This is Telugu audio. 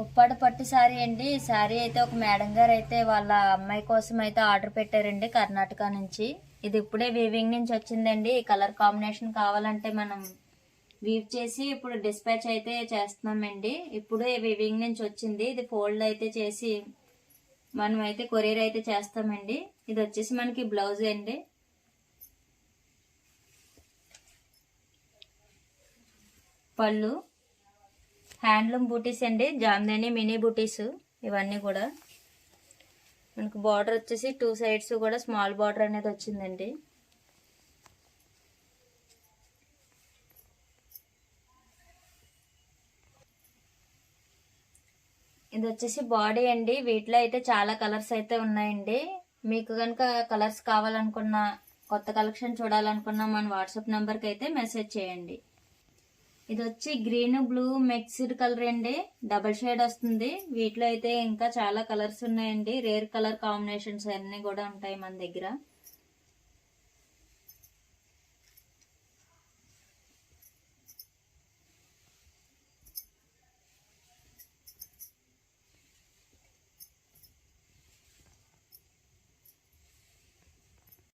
ఉప్పాడ పట్టు శారీ అండి. ఈ శారీ అయితే ఒక మేడం గారు అయితే వాళ్ళ అమ్మాయి కోసం అయితే ఆర్డర్ పెట్టారండి కర్ణాటక నుంచి. ఇది ఇప్పుడే వీవింగ్ నుంచి వచ్చిందండి. ఈ కలర్ కాంబినేషన్ కావాలంటే మనం వీవ్ చేసి ఇప్పుడు డిస్పాచ్ అయితే చేస్తున్నామండి. ఇప్పుడే వీవింగ్ నుంచి వచ్చింది. ఇది ఫోల్డ్ అయితే చేసి మనం అయితే కొరియర్ అయితే చేస్తామండి. ఇది వచ్చేసి మనకి బ్లౌజ్ అండి. పళ్ళు హ్యాండ్లూమ్ బూటీస్ అండి, జామ్దాని మినీ బూటీస్ ఇవన్నీ కూడా. మనకు బార్డర్ వచ్చేసి 2 సైడ్స్ కూడా స్మాల్ బార్డర్ అనేది వచ్చిందండి. ఇది వచ్చేసి బాడీ అండి. వీటిలో అయితే చాలా కలర్స్ అయితే ఉన్నాయండి. మీకు కనుక కలర్స్ కావాలనుకున్నా, కొత్త కలెక్షన్ చూడాలనుకున్నా మన వాట్సాప్ నెంబర్కి అయితే మెసేజ్ చేయండి. ఇది వచ్చి గ్రీన్ బ్లూ మిక్స్డ్ కలర్ అండి, డబల్ షేడ్ వస్తుంది. వీటిలో అయితే ఇంకా చాలా కలర్స్ ఉన్నాయండి. రేర్ కలర్ కాంబినేషన్స్ అన్ని కూడా ఉంటాయి మన దగ్గర.